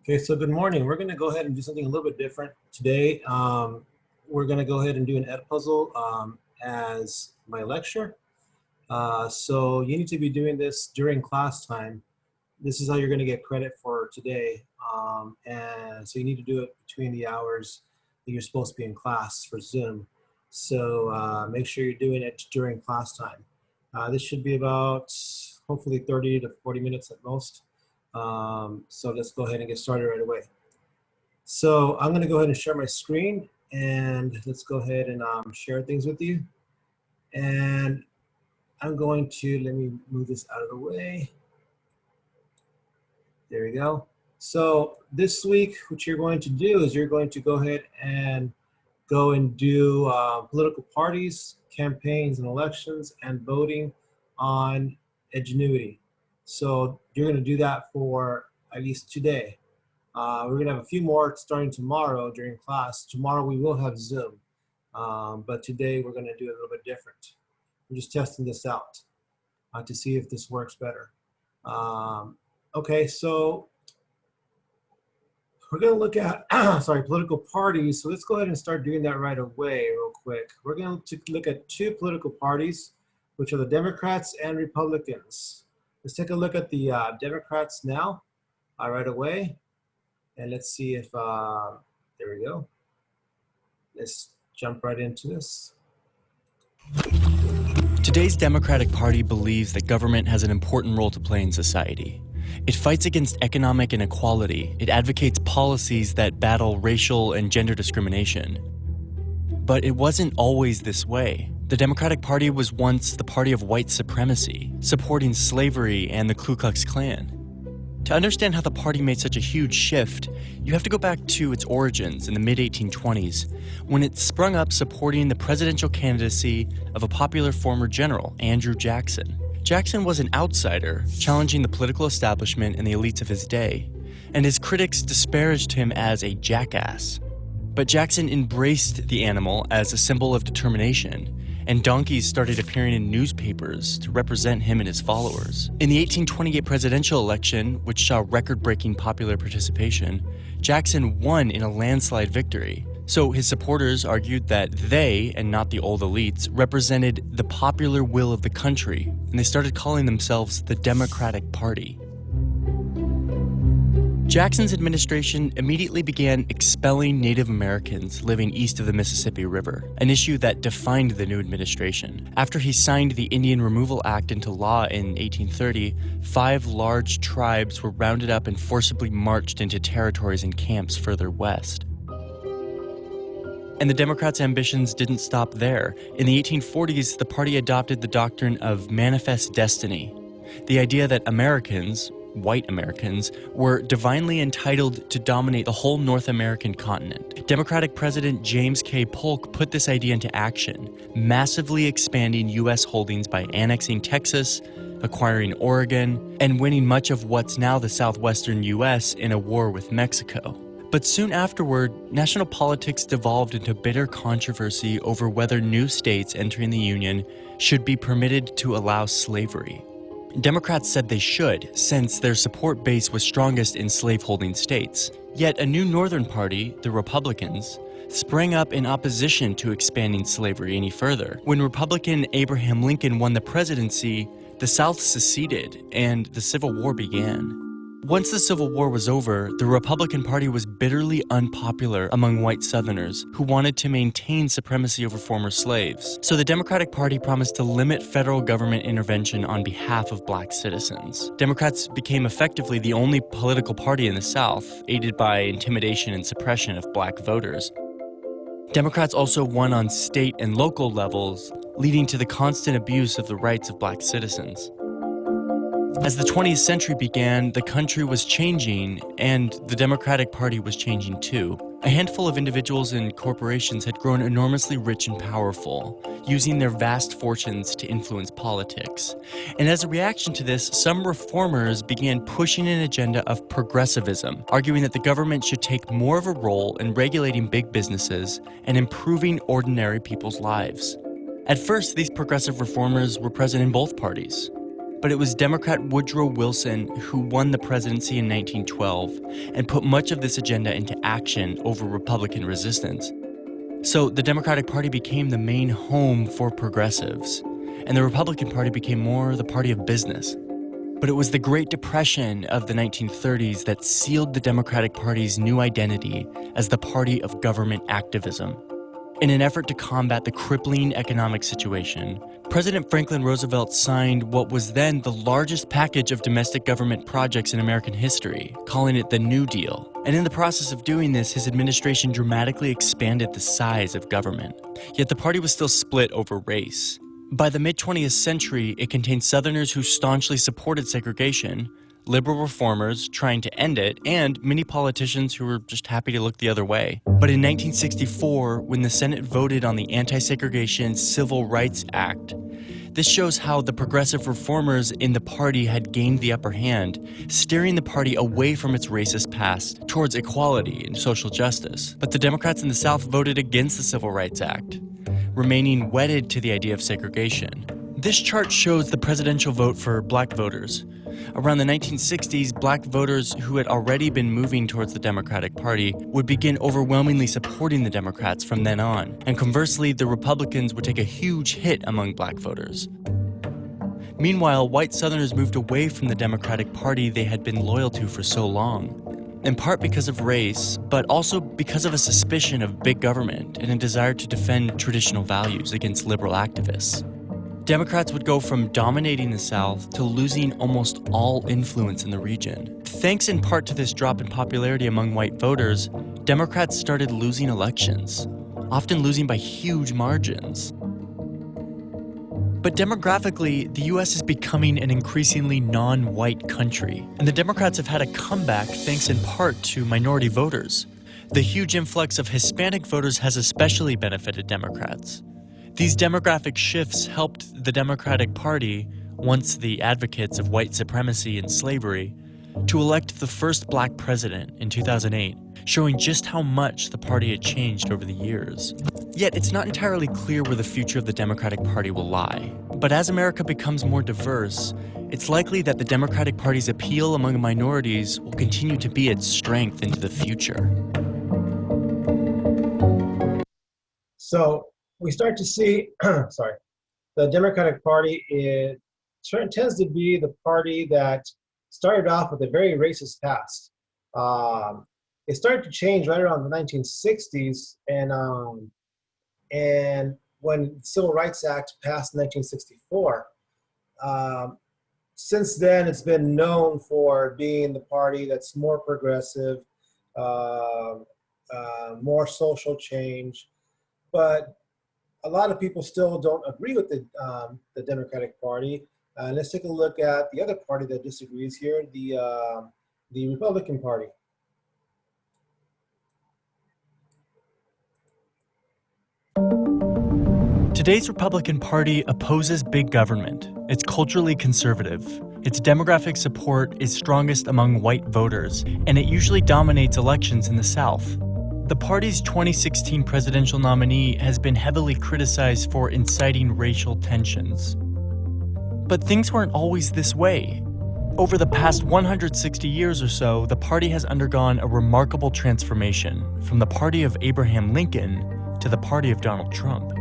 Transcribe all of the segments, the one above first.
Okay, so good morning. We're going to go ahead and do something a little bit different today. We're going to go ahead and do an Edpuzzle as my lecture. So you need to be doing this during class time. This is how you're going to get credit for today. And so you need to do it between the hours that you're supposed to be in class for Zoom. So make sure you're doing it during class time. This should be about hopefully 30 to 40 minutes at most. So let's go ahead and get started right away. So I'm going to go ahead and share my screen, and let's go ahead and share things with you. And I'm going to, let me move this out of the way. There we go. So this week, what you're going to do is you're going to go ahead and do political parties, campaigns and elections, and voting on Edgenuity. So you're going to do that for at least today. We're going to have a few more starting tomorrow during class. Tomorrow we will have Zoom, but today we're going to do it a little bit different. We're just testing this out to see if this works better. Okay, so we're going to look at, political parties. So let's go ahead and start doing that right away real quick. We're going to look at two political parties, which are the Democrats and Republicans. Let's take a look at the Democrats now, right away. And let's see if, there we go. Let's jump right into this. Today's Democratic Party believes that government has an important role to play in society. It fights against economic inequality. It advocates policies that battle racial and gender discrimination. But it wasn't always this way. The Democratic Party was once the party of white supremacy, supporting slavery and the Ku Klux Klan. To understand how the party made such a huge shift, you have to go back to its origins in the mid-1820s, when it sprung up supporting the presidential candidacy of a popular former general, Andrew Jackson. Jackson was an outsider, challenging the political establishment and the elites of his day, and his critics disparaged him as a jackass. But Jackson embraced the animal as a symbol of determination, and donkeys started appearing in newspapers to represent him and his followers. In the 1828 presidential election, which saw record-breaking popular participation, Jackson won in a landslide victory. So his supporters argued that they, and not the old elites, represented the popular will of the country, and they started calling themselves the Democratic Party. Jackson's administration immediately began expelling Native Americans living east of the Mississippi River, an issue that defined the new administration. After he signed the Indian Removal Act into law in 1830, 5 large tribes were rounded up and forcibly marched into territories and camps further west. And the Democrats' ambitions didn't stop there. In the 1840s, the party adopted the doctrine of manifest destiny, the idea that Americans, white Americans, were divinely entitled to dominate the whole North American continent. Democratic President James K. Polk put this idea into action, massively expanding U.S. holdings by annexing Texas, acquiring Oregon, and winning much of what's now the southwestern U.S. in a war with Mexico. But soon afterward, national politics devolved into bitter controversy over whether new states entering the Union should be permitted to allow slavery. Democrats said they should, since their support base was strongest in slaveholding states. Yet a new Northern party, the Republicans, sprang up in opposition to expanding slavery any further. When Republican Abraham Lincoln won the presidency, the South seceded and the Civil War began. Once the Civil War was over, the Republican Party was bitterly unpopular among white Southerners who wanted to maintain supremacy over former slaves. So the Democratic Party promised to limit federal government intervention on behalf of black citizens. Democrats became effectively the only political party in the South, aided by intimidation and suppression of black voters. Democrats also won on state and local levels, leading to the constant abuse of the rights of black citizens. As the 20th century began, the country was changing, and the Democratic Party was changing too. A handful of individuals and corporations had grown enormously rich and powerful, using their vast fortunes to influence politics. And as a reaction to this, some reformers began pushing an agenda of progressivism, arguing that the government should take more of a role in regulating big businesses and improving ordinary people's lives. At first, these progressive reformers were present in both parties. but it was Democrat Woodrow Wilson who won the presidency in 1912 and put much of this agenda into action over Republican resistance. So the Democratic Party became the main home for progressives, and the Republican Party became more the party of business. But it was the Great Depression of the 1930s that sealed the Democratic Party's new identity as the party of government activism. In an effort to combat the crippling economic situation, President Franklin Roosevelt signed what was then the largest package of domestic government projects in American history, calling it the New Deal. And in the process of doing this, his administration dramatically expanded the size of government. Yet the party was still split over race. By the mid-20th century, it contained Southerners who staunchly supported segregation, liberal reformers trying to end it, and many politicians who were just happy to look the other way. But in 1964, when the Senate voted on the Anti-Segregation Civil Rights Act, this shows how the progressive reformers in the party had gained the upper hand, steering the party away from its racist past towards equality and social justice. But the Democrats in the South voted against the Civil Rights Act, remaining wedded to the idea of segregation. This chart shows the presidential vote for black voters. Around the 1960s, black voters who had already been moving towards the Democratic Party would begin overwhelmingly supporting the Democrats from then on, and conversely, the Republicans would take a huge hit among black voters. Meanwhile, white Southerners moved away from the Democratic Party they had been loyal to for so long, in part because of race, but also because of a suspicion of big government and a desire to defend traditional values against liberal activists. Democrats would go from dominating the South to losing almost all influence in the region. Thanks in part to this drop in popularity among white voters, Democrats started losing elections, often losing by huge margins. But demographically, the US is becoming an increasingly non-white country, and the Democrats have had a comeback thanks in part to minority voters. The huge influx of Hispanic voters has especially benefited Democrats. These demographic shifts helped the Democratic Party, once the advocates of white supremacy and slavery, to elect the first black president in 2008, showing just how much the party had changed over the years. Yet it's not entirely clear where the future of the Democratic Party will lie. But as America becomes more diverse, it's likely that the Democratic Party's appeal among minorities will continue to be its strength into the future. So we start to see, the Democratic Party tends to be the party that started off with a very racist past. It started to change right around the 1960s, and when the Civil Rights Act passed in 1964. Since then, it's been known for being the party that's more progressive, more social change, but a lot of people still don't agree with the Democratic Party. Let's take a look at the other party that disagrees here, the Republican Party. Today's Republican Party opposes big government. It's culturally conservative. Its demographic support is strongest among white voters, and it usually dominates elections in the South. The party's 2016 presidential nominee has been heavily criticized for inciting racial tensions. But things weren't always this way. Over the past 160 years or so, the party has undergone a remarkable transformation from the party of Abraham Lincoln to the party of Donald Trump.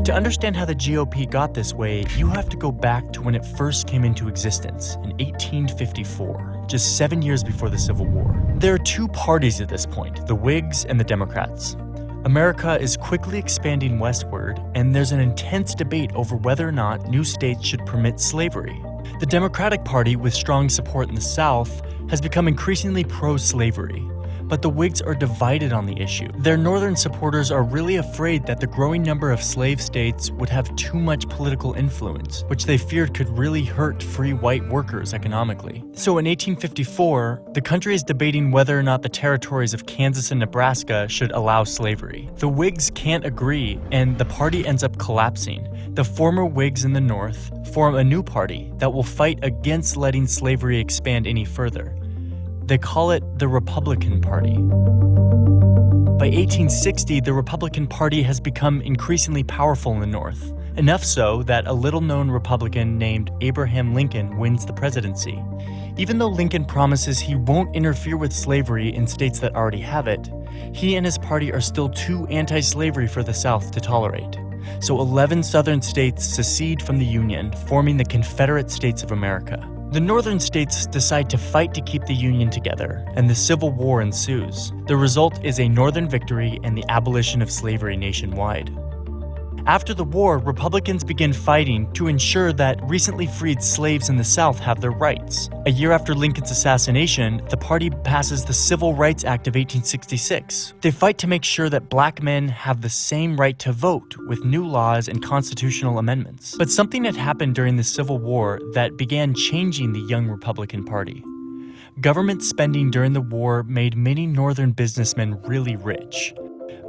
To understand how the GOP got this way, you have to go back to when it first came into existence in 1854, just 7 years before the Civil War. There are two parties at this point, the Whigs and the Democrats. America is quickly expanding westward, and there's an intense debate over whether or not new states should permit slavery. The Democratic Party, with strong support in the South, has become increasingly pro-slavery. But the Whigs are divided on the issue. Their northern supporters are really afraid that the growing number of slave states would have too much political influence, which they feared could really hurt free white workers economically. So in 1854, the country is debating whether or not the territories of Kansas and Nebraska should allow slavery. The Whigs can't agree, and the party ends up collapsing. The former Whigs in the North form a new party that will fight against letting slavery expand any further. They call it the Republican Party. By 1860, the Republican Party has become increasingly powerful in the North, Enough so that a little-known Republican named Abraham Lincoln wins the presidency. Even though Lincoln promises he won't interfere with slavery in states that already have it, he and his party are still too anti-slavery for the South to tolerate. So 11 southern states secede from the Union, forming the Confederate States of America. The northern states decide to fight to keep the Union together, and the Civil War ensues. The result is a Northern victory and the abolition of slavery nationwide. After the war, Republicans begin fighting to ensure that recently freed slaves in the South have their rights. A year after Lincoln's assassination, the party passes the Civil Rights Act of 1866. They fight to make sure that black men have the same right to vote with new laws and constitutional amendments. But something had happened during the Civil War that began changing the young Republican Party. Government spending during the war made many northern businessmen really rich.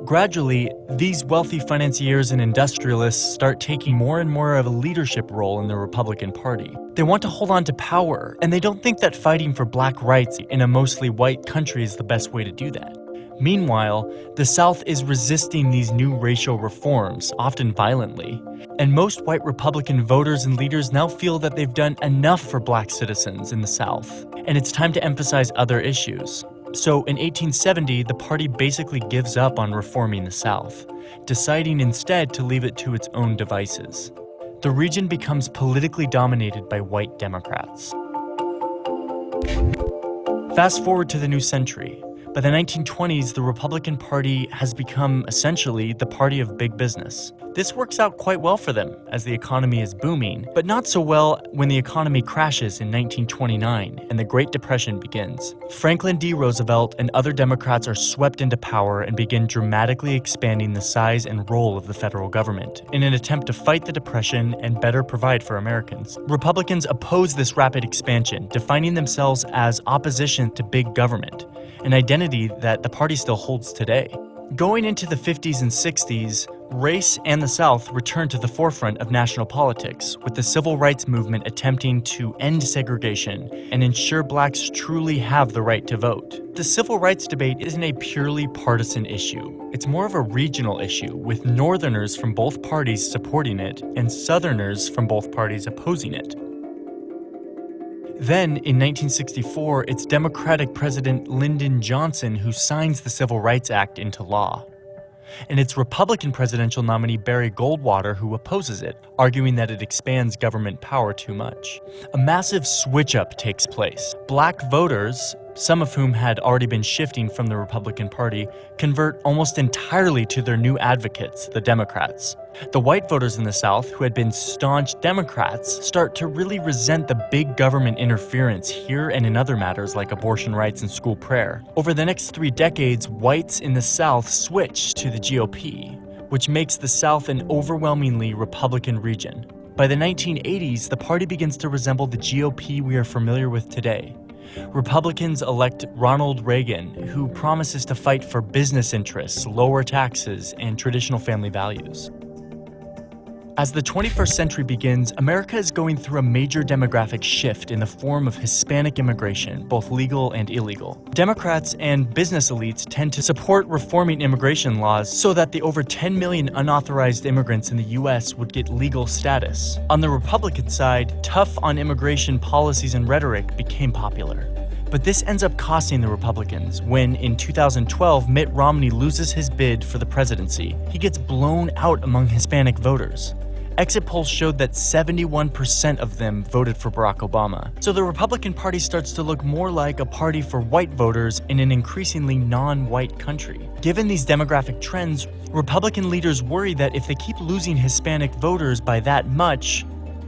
Gradually, these wealthy financiers and industrialists start taking more and more of a leadership role in the Republican Party. They want to hold on to power, and they don't think that fighting for black rights in a mostly white country is the best way to do that. Meanwhile, the South is resisting these new racial reforms, often violently. And most white Republican voters and leaders now feel that they've done enough for black citizens in the South, and it's time to emphasize other issues. So in 1870, the party basically gives up on reforming the South, deciding instead to leave it to its own devices. The region becomes politically dominated by white Democrats. Fast forward to the new century. By the 1920s, the Republican Party has become essentially the party of big business. This works out quite well for them as the economy is booming, but not so well when the economy crashes in 1929 and the Great Depression begins. Franklin D. Roosevelt and other Democrats are swept into power and begin dramatically expanding the size and role of the federal government in an attempt to fight the Depression and better provide for Americans. Republicans oppose this rapid expansion, defining themselves as opposition to big government, an identity that the party still holds today. Going into the 50s and 60s, race and the South returned to the forefront of national politics, with the civil rights movement attempting to end segregation and ensure blacks truly have the right to vote. The civil rights debate isn't a purely partisan issue. It's more of a regional issue, with Northerners from both parties supporting it and Southerners from both parties opposing it. Then, in 1964, it's Democratic President Lyndon Johnson who signs the Civil Rights Act into law. And it's Republican presidential nominee Barry Goldwater who opposes it, arguing that it expands government power too much. A massive switch-up takes place. Black voters, some of whom had already been shifting from the Republican Party, convert almost entirely to their new advocates, the Democrats. The white voters in the South, who had been staunch Democrats, start to really resent the big government interference here and in other matters like abortion rights and school prayer. Over the next 3 decades, whites in the South switch to the GOP, which makes the South an overwhelmingly Republican region. By the 1980s, the party begins to resemble the GOP we are familiar with today. Republicans elect Ronald Reagan, who promises to fight for business interests, lower taxes, and traditional family values. As the 21st century begins, America is going through a major demographic shift in the form of Hispanic immigration, both legal and illegal. Democrats and business elites tend to support reforming immigration laws so that the over 10 million unauthorized immigrants in the U.S. would get legal status. On the Republican side, tough on immigration policies and rhetoric became popular. But this ends up costing the Republicans when, in 2012, Mitt Romney loses his bid for the presidency. He gets blown out among Hispanic voters. Exit polls showed that 71% of them voted for Barack Obama. So the Republican Party starts to look more like a party for white voters in an increasingly non-white country. Given these demographic trends, Republican leaders worry that if they keep losing Hispanic voters by that much,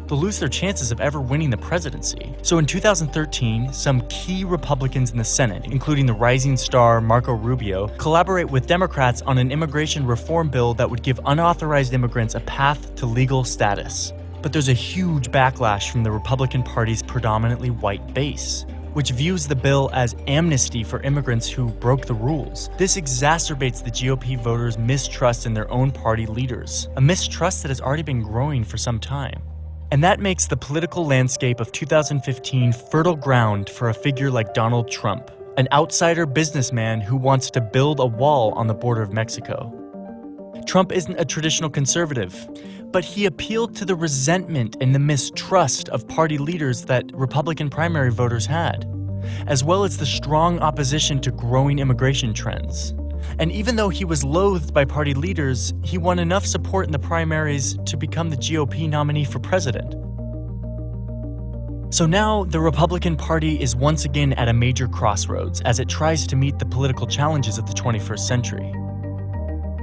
they'll lose their chances of ever winning the presidency. So in 2013, some key Republicans in the Senate, including the rising star Marco Rubio, collaborate with Democrats on an immigration reform bill that would give unauthorized immigrants a path to legal status. But there's a huge backlash from the Republican Party's predominantly white base, which views the bill as amnesty for immigrants who broke the rules. This exacerbates the GOP voters' mistrust in their own party leaders, a mistrust that has already been growing for some time. And that makes the political landscape of 2015 fertile ground for a figure like Donald Trump, an outsider businessman who wants to build a wall on the border of Mexico. Trump isn't a traditional conservative, but he appealed to the resentment and the mistrust of party leaders that Republican primary voters had, as well as the strong opposition to growing immigration trends. And even though he was loathed by party leaders, he won enough support in the primaries to become the GOP nominee for president. So now the Republican Party is once again at a major crossroads as it tries to meet the political challenges of the 21st century.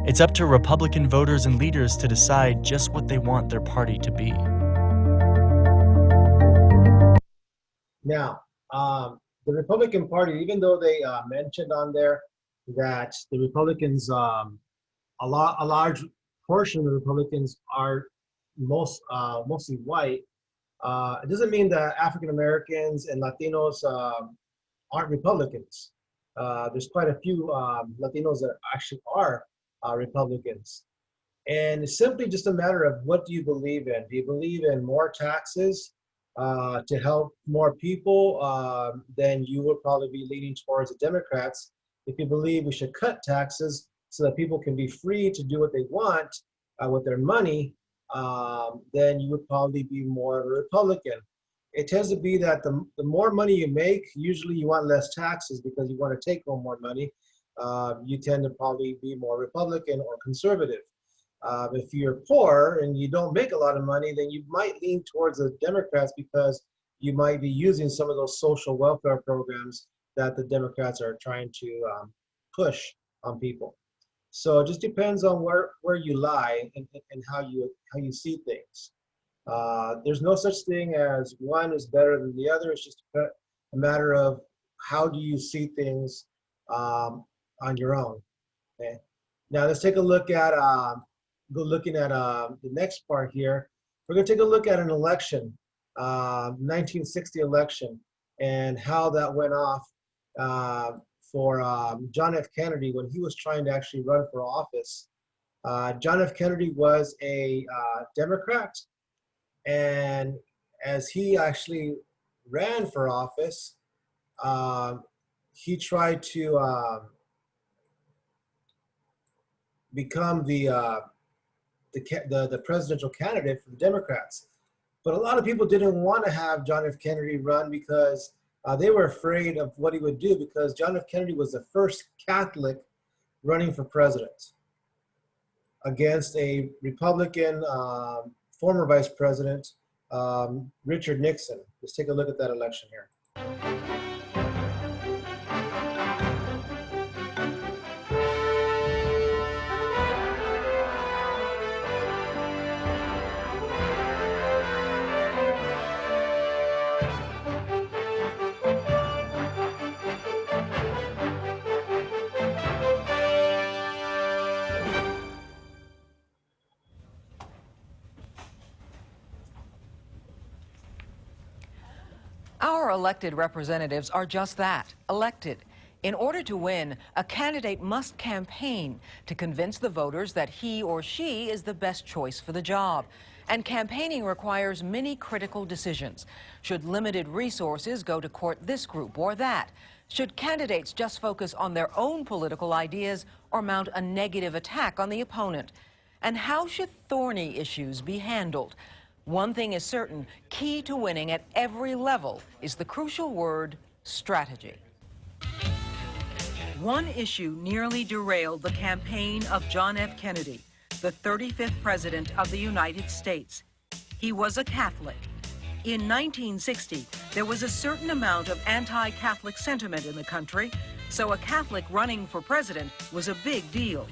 It's up to Republican voters and leaders to decide just what they want their party to be. Now, the Republican Party, even though they mentioned on there that the Republicans, a large portion of the Republicans are mostly white, it doesn't mean that African Americans and Latinos aren't Republicans. There's quite a few Latinos that actually are Republicans. And it's simply just a matter of what do you believe in? Do you believe in more taxes to help more people? Then you would probably be leaning towards the Democrats. If you believe we should cut taxes so that people can be free to do what they want with their money, then you would probably be more of a Republican. It tends to be that the more money you make, usually you want less taxes because you want to take home more money. You tend to probably be more Republican or conservative. If you're poor and you don't make a lot of money, then you might lean towards the Democrats because you might be using some of those social welfare programs that the Democrats are trying to push on people. So it just depends on where you lie and how you see things. There's no such thing as one is better than the other. It's just a matter of how do you see things on your own. Okay. Now let's take a look at the next part here. We're going to take a look at an election, 1960 election, and how that went off for John F. Kennedy when he was trying to actually run for office. John F. Kennedy was a Democrat, and as he actually ran for office, he tried to become the presidential candidate for the Democrats. But a lot of people didn't want to have John F. Kennedy run because they were afraid of what he would do, because John F. Kennedy was the first Catholic running for president against a Republican former vice president, Richard Nixon. Let's take a look at that election here. Our elected representatives are just that, elected. In order to win, a candidate must campaign to convince the voters that he or she is the best choice for the job. And campaigning requires many critical decisions. Should limited resources go to court this group or that? Should candidates just focus on their own political ideas or mount a negative attack on the opponent? And how should thorny issues be handled? One thing is certain, key to winning at every level is the crucial word, strategy. One issue nearly derailed the campaign of John F. Kennedy, the 35th President of the United States. He was a Catholic. In 1960, there was a certain amount of anti-Catholic sentiment in the country, so a Catholic running for president was a big deal.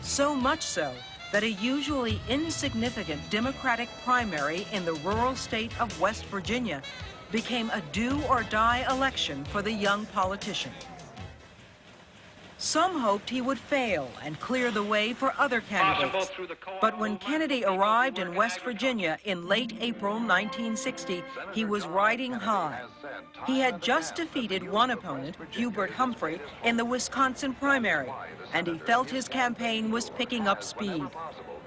So much so that a usually insignificant Democratic primary in the rural state of West Virginia became a do-or-die election for the young politician. Some hoped he would fail and clear the way for other candidates. But when Kennedy arrived in West Virginia in late April 1960, he was riding high. He had just defeated one opponent, Hubert Humphrey, in the Wisconsin primary, and he felt his campaign was picking up speed.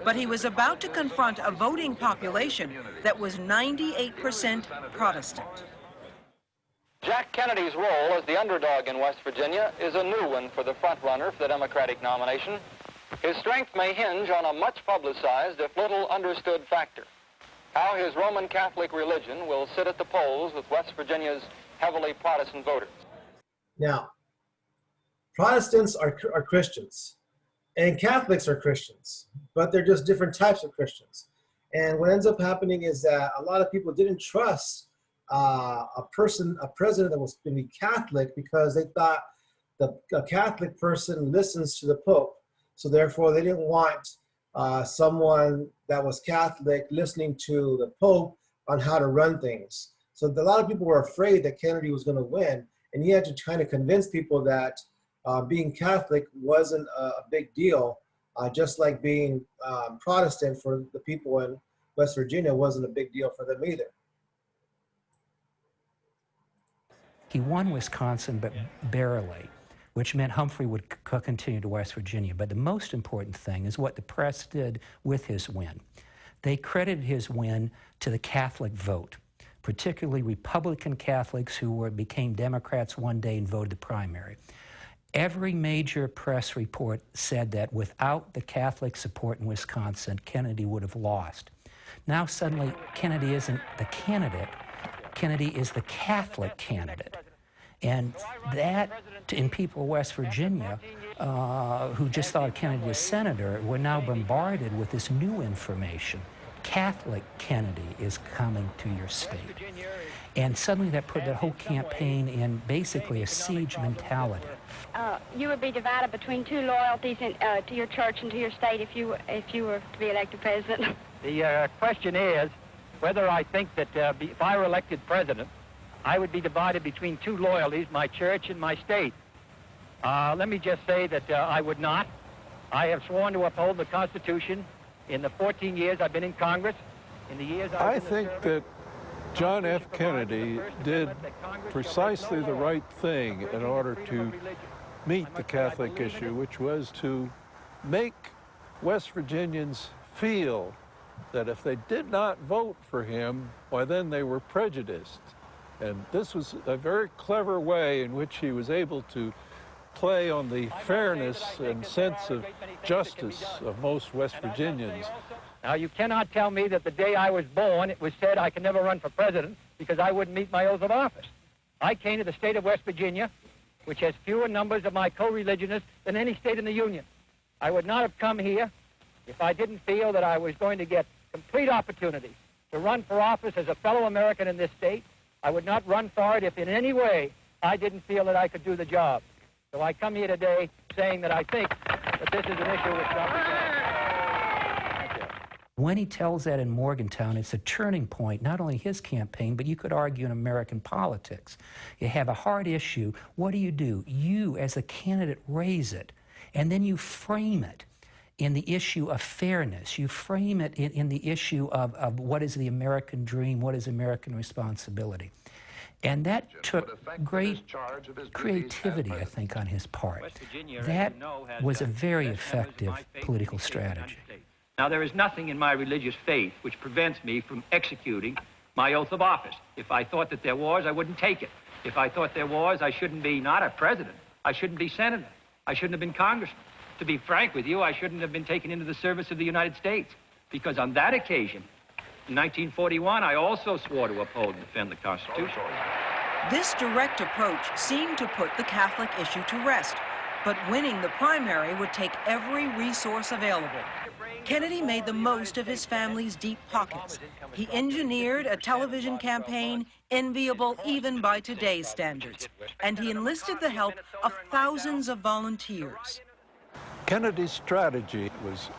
But he was about to confront a voting population that was 98% Protestant. Jack Kennedy's role as the underdog in West Virginia is a new one for the frontrunner for the Democratic nomination. His strength may hinge on a much publicized, if little understood factor: how his Roman Catholic religion will sit at the polls with West Virginia's heavily Protestant voters. Now, Protestants are Christians, and Catholics are Christians, but they're just different types of Christians. And what ends up happening is that a lot of people didn't trust a president that was going to be Catholic, because they thought a Catholic person listens to the Pope. So therefore, they didn't want someone that was Catholic listening to the Pope on how to run things. So a lot of people were afraid that Kennedy was going to win, and he had to kind of convince people that being Catholic wasn't a big deal, just like being Protestant for the people in West Virginia wasn't a big deal for them either. He won Wisconsin, but barely, which meant Humphrey would continue to West Virginia. But the most important thing is what the press did with his win. They credited his win to the Catholic vote, particularly Republican Catholics who became Democrats one day and voted the primary. Every major press report said that without the Catholic support in Wisconsin, Kennedy would have lost. Now suddenly, Kennedy isn't the candidate. Kennedy is the Catholic candidate. And that, in people of West Virginia, who just thought Kennedy was senator, were now bombarded with this new information. Catholic Kennedy is coming to your state. And suddenly that put the whole campaign in basically a siege mentality. You would be divided between two loyalties to your church and to your state if you were to be elected president. The question is whether I think that if I were elected president, I would be divided between two loyalties, my church and my state. Let me just say that I would not. I have sworn to uphold the Constitution in the 14 years I've been in Congress, in the years I think that John F. Kennedy did precisely the right thing in order to meet the Catholic issue, which was to make West Virginians feel that if they did not vote for him, why then they were prejudiced. And this was a very clever way in which he was able to play on the fairness and sense of justice of most West Virginians. Now, you cannot tell me that the day I was born, it was said I could never run for president because I wouldn't meet my oath of office. I came to the state of West Virginia, which has fewer numbers of my co-religionists than any state in the Union. I would not have come here if I didn't feel that I was going to get complete opportunity to run for office as a fellow American in this state. I would not run for it if in any way I didn't feel that I could do the job. So I come here today saying that I think that this is an issue which shall be done. When he tells that in Morgantown, it's a turning point, not only his campaign, but you could argue in American politics. You have a hard issue. What do? You, as a candidate, raise it, and then you frame it in the issue of fairness. You frame it in the issue of what is the American dream, what is American responsibility. And that took great creativity, I think, on his part. That was a very effective political strategy. Now, there is nothing in my religious faith which prevents me from executing my oath of office. If I thought that there was, I wouldn't take it. If I thought there was, I shouldn't be not a president. I shouldn't be senator. I shouldn't have been congressman. To be frank with you, I shouldn't have been taken into the service of the United States, because on that occasion, in 1941, I also swore to uphold and defend the Constitution. This direct approach seemed to put the Catholic issue to rest, but winning the primary would take every resource available. Kennedy made the most of his family's deep pockets. He engineered a television campaign enviable even by today's standards, and he enlisted the help of thousands of volunteers. Kennedy's strategy was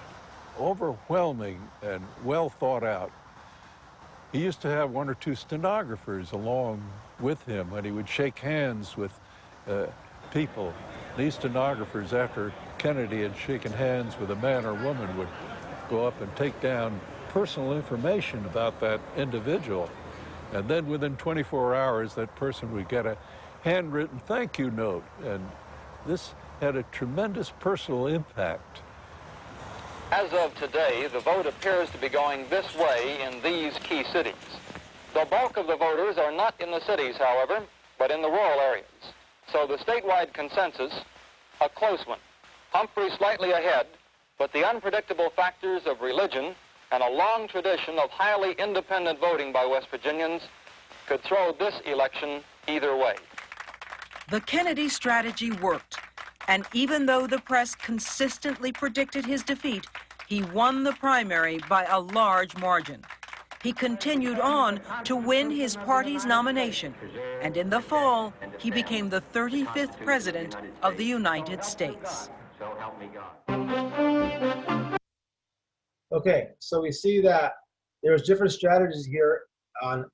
overwhelming and well thought out. He used to have one or two stenographers along with him when he would shake hands with people. These stenographers, after Kennedy had shaken hands with a man or woman, would go up and take down personal information about that individual. And then within 24 hours, that person would get a handwritten thank you note. And this had a tremendous personal impact. As of today, the vote appears to be going this way in these key cities. The bulk of the voters are not in the cities, however, but in the rural areas. So the statewide consensus, a close one. Humphrey slightly ahead, But the unpredictable factors of religion and a long tradition of highly independent voting by West Virginians could throw this election either way. The Kennedy strategy worked, and even though the press consistently predicted his defeat, he won the primary by a large margin. He continued on to win his party's nomination, and in the fall, he became the 35th president of the United States. Okay, so we see that there's different strategies here on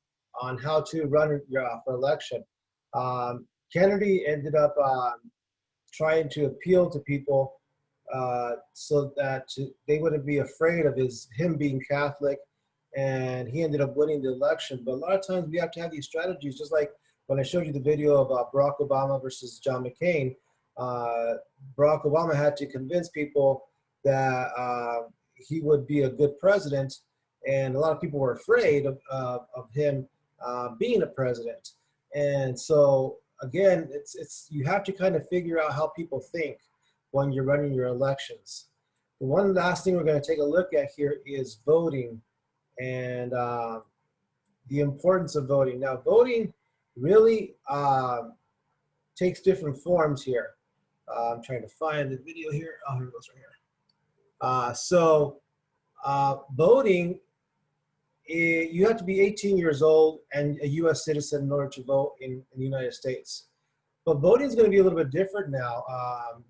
how to run for election. Kennedy ended up trying to appeal to people so that they wouldn't be afraid of him being Catholic, and he ended up winning the election. But a lot of times we have to have these strategies, just like when I showed you the video of Barack Obama versus John McCain. Barack Obama had to convince people that he would be a good president, and a lot of people were afraid of him being a president. And so again, you have to kind of figure out how people think when you're running your elections. The one last thing we're going to take a look at here is voting and the importance of voting. Now, voting really takes different forms here. I'm trying to find the video here. Oh, here it goes right here. Voting, you have to be 18 years old and a U.S. citizen in order to vote in the United States. But voting is going to be a little bit different now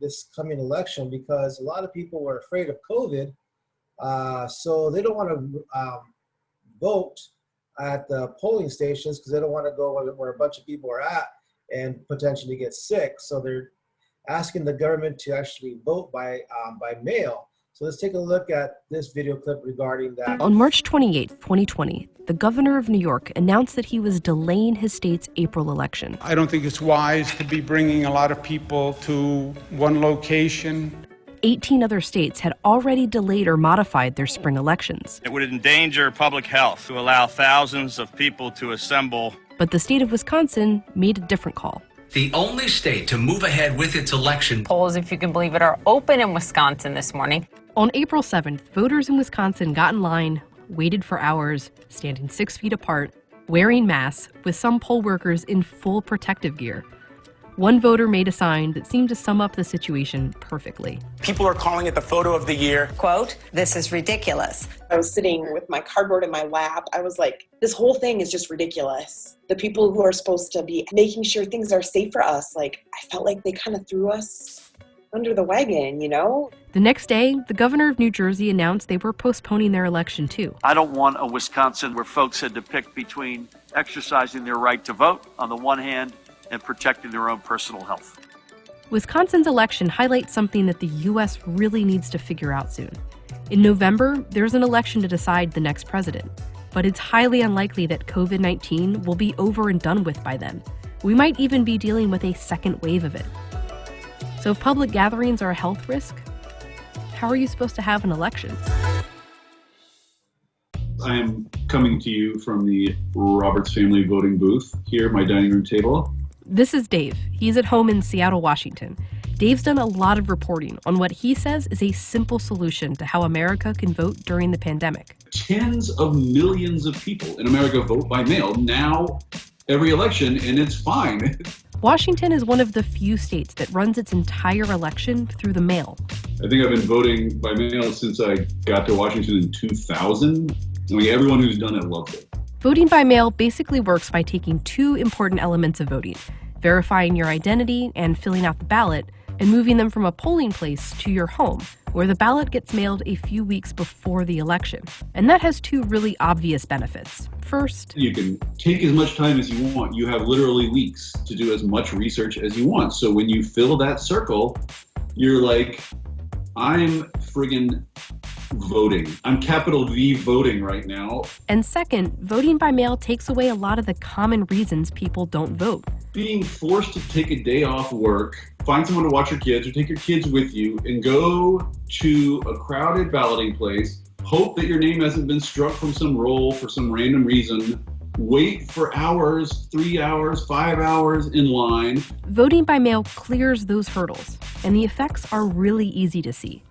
this coming election, because a lot of people were afraid of COVID, so they don't want to vote at the polling stations because they don't want to go where a bunch of people are at and potentially get sick. So they're asking the government to actually vote by mail. So let's take a look at this video clip regarding that. On March 28, 2020, the governor of New York announced that he was delaying his state's April election. I don't think it's wise to be bringing a lot of people to one location. 18 other states had already delayed or modified their spring elections. It would endanger public health to allow thousands of people to assemble. But the state of Wisconsin made a different call. The only state to move ahead with its election. Polls, if you can believe it, are open in Wisconsin this morning. On April 7th, voters in Wisconsin got in line, waited for hours, standing 6 feet apart, wearing masks, with some poll workers in full protective gear. One voter made a sign that seemed to sum up the situation perfectly. People are calling it the photo of the year. Quote, "This is ridiculous." I was sitting with my cardboard in my lap. I was like, this whole thing is just ridiculous. The people who are supposed to be making sure things are safe for us, like, I felt like they kind of threw us under the wagon, you know? The next day, the governor of New Jersey announced they were postponing their election too. I don't want a Wisconsin where folks had to pick between exercising their right to vote on the one hand and protecting their own personal health. Wisconsin's election highlights something that the U.S. really needs to figure out soon. In November, there's an election to decide the next president, but it's highly unlikely that COVID-19 will be over and done with by then. We might even be dealing with a second wave of it. So if public gatherings are a health risk, how are you supposed to have an election? I am coming to you from the Roberts Family voting booth here at my dining room table. This is Dave. He's at home in Seattle, Washington. Dave's done a lot of reporting on what he says is a simple solution to how America can vote during the pandemic. Tens of millions of people in America vote by mail now every election, and it's fine. Washington is one of the few states that runs its entire election through the mail. I think I've been voting by mail since I got to Washington in 2000. I mean, everyone who's done it loves it. Voting by mail basically works by taking two important elements of voting: verifying your identity and filling out the ballot, and moving them from a polling place to your home, where the ballot gets mailed a few weeks before the election. And that has two really obvious benefits. First, you can take as much time as you want. You have literally weeks to do as much research as you want. So when you fill that circle, you're like, I'm friggin' voting. I'm capital V voting right now. And second, voting by mail takes away a lot of the common reasons people don't vote. Being forced to take a day off work, find someone to watch your kids or take your kids with you and go to a crowded balloting place, hope that your name hasn't been struck from some roll for some random reason, wait for hours, 3 hours, 5 hours in line. Voting by mail clears those hurdles, and the effects are really easy to see.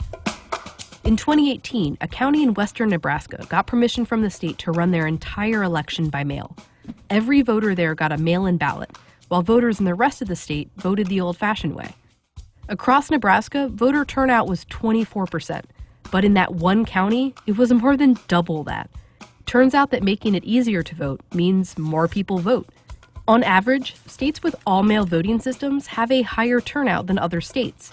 In 2018, a county in western Nebraska got permission from the state to run their entire election by mail. Every voter there got a mail-in ballot, while voters in the rest of the state voted the old-fashioned way. Across Nebraska, voter turnout was 24%, but in that one county, it was more than double that. Turns out that making it easier to vote means more people vote. On average, states with all-mail voting systems have a higher turnout than other states.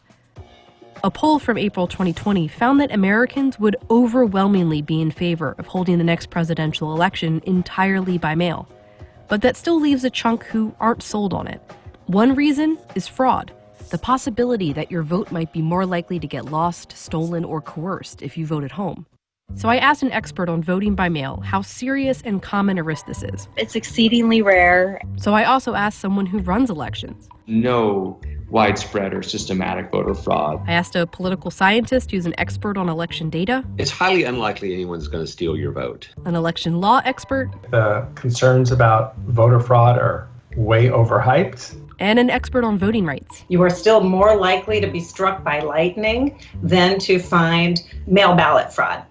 A poll from April 2020 found that Americans would overwhelmingly be in favor of holding the next presidential election entirely by mail. But that still leaves a chunk who aren't sold on it. One reason is fraud, the possibility that your vote might be more likely to get lost, stolen, or coerced if you vote at home. So I asked an expert on voting by mail how serious and common a risk this is. It's exceedingly rare. So I also asked someone who runs elections. No widespread or systematic voter fraud. I asked a political scientist who's an expert on election data. It's highly unlikely anyone's going to steal your vote. An election law expert. The concerns about voter fraud are way overhyped. And an expert on voting rights. You are still more likely to be struck by lightning than to find mail ballot fraud.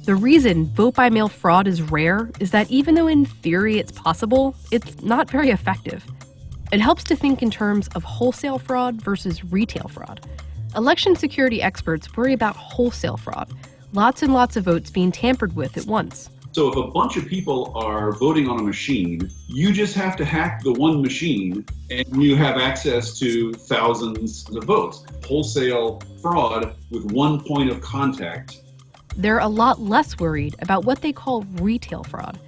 The reason vote-by-mail fraud is rare is that even though in theory it's possible, it's not very effective. It helps to think in terms of wholesale fraud versus retail fraud. Election security experts worry about wholesale fraud, lots and lots of votes being tampered with at once. So if a bunch of people are voting on a machine, you just have to hack the one machine and you have access to thousands of votes. Wholesale fraud with one point of contact. They're a lot less worried about what they call retail fraud,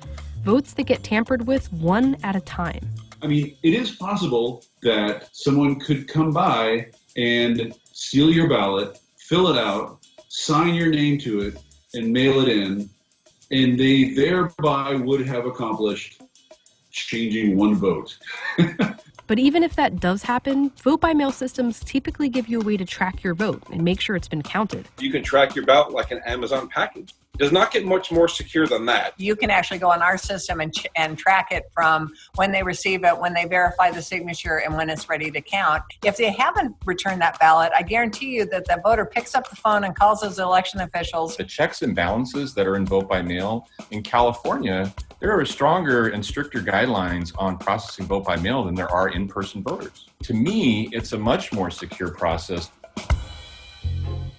votes that get tampered with one at a time. I mean, it is possible that someone could come by and steal your ballot, fill it out, sign your name to it, and mail it in, and they thereby would have accomplished changing one vote. But even if that does happen, vote-by-mail systems typically give you a way to track your vote and make sure it's been counted. You can track your ballot like an Amazon package. It does not get much more secure than that. You can actually go on our system and track it from when they receive it, when they verify the signature, and when it's ready to count. If they haven't returned that ballot, I guarantee you that the voter picks up the phone and calls those election officials. The checks and balances that are in vote by mail in California, there are stronger and stricter guidelines on processing vote by mail than there are in-person voters. To me, it's a much more secure process.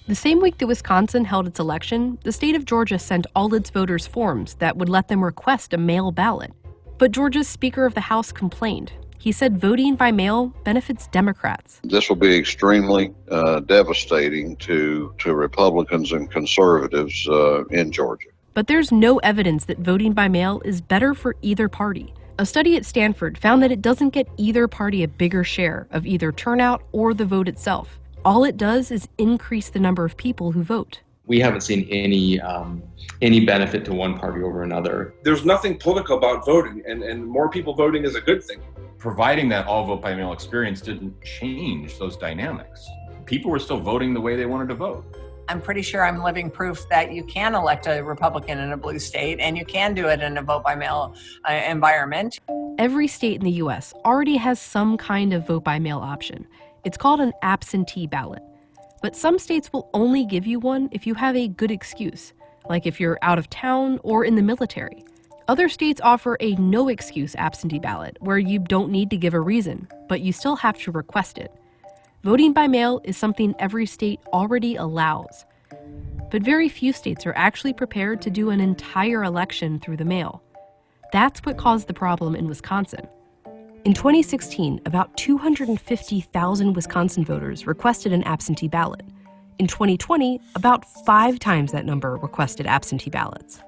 The same week that Wisconsin held its election, the state of Georgia sent all its voters forms that would let them request a mail ballot. But Georgia's Speaker of the House complained. He said voting by mail benefits Democrats. This will be extremely devastating to Republicans and conservatives in Georgia. But there's no evidence that voting by mail is better for either party. A study at Stanford found that it doesn't get either party a bigger share of either turnout or the vote itself. All it does is increase the number of people who vote. We haven't seen any benefit to one party over another. There's nothing political about voting, and more people voting is a good thing. Providing that all vote by mail experience didn't change those dynamics. People were still voting the way they wanted to vote. I'm pretty sure I'm living proof that you can elect a Republican in a blue state, and you can do it in a vote-by-mail environment. Every state in the U.S. already has some kind of vote-by-mail option. It's called an absentee ballot. But some states will only give you one if you have a good excuse, like if you're out of town or in the military. Other states offer a no-excuse absentee ballot, where you don't need to give a reason, but you still have to request it. Voting by mail is something every state already allows. But very few states are actually prepared to do an entire election through the mail. That's what caused the problem in Wisconsin. In 2016, about 250,000 Wisconsin voters requested an absentee ballot. In 2020, about 5 times that number requested absentee ballots.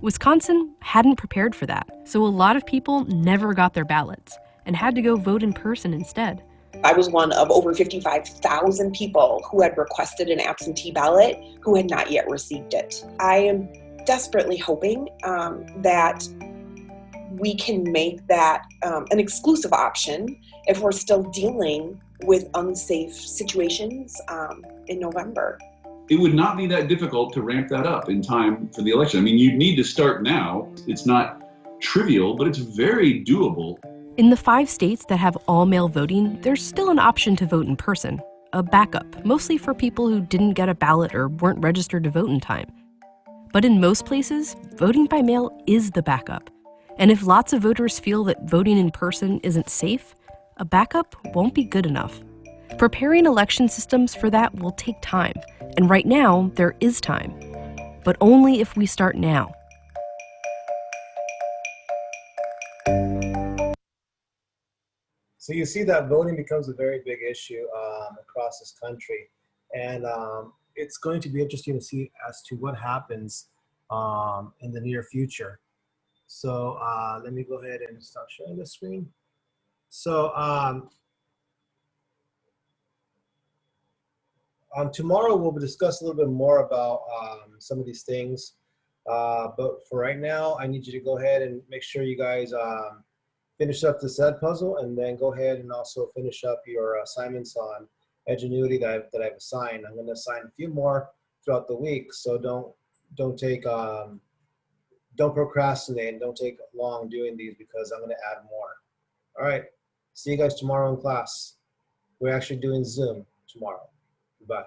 Wisconsin hadn't prepared for that, so a lot of people never got their ballots and had to go vote in person instead. I was one of over 55,000 people who had requested an absentee ballot who had not yet received it. I am desperately hoping that we can make that an exclusive option if we're still dealing with unsafe situations in November. It would not be that difficult to ramp that up in time for the election. I mean, you need to start now. It's not trivial, but it's very doable. In the 5 states that have all-mail voting, there's still an option to vote in person. a backup, mostly for people who didn't get a ballot or weren't registered to vote in time. But in most places, voting by mail is the backup. And if lots of voters feel that voting in person isn't safe, a backup won't be good enough. Preparing election systems for that will take time, and right now, there is time. But only if we start now. So you see that voting becomes a very big issue across this country. And it's going to be interesting to see as to what happens in the near future. So let me go ahead and stop sharing the screen. So tomorrow we'll discuss a little bit more about some of these things. But for right now, I need you to go ahead and make sure you guys finish up this ed puzzle, and then go ahead and also finish up your assignments on Edgenuity that I've assigned. I'm going to assign a few more throughout the week, so don't procrastinate and don't take long doing these, because I'm going to add more. All right, see you guys tomorrow in class. We're actually doing Zoom tomorrow. Goodbye.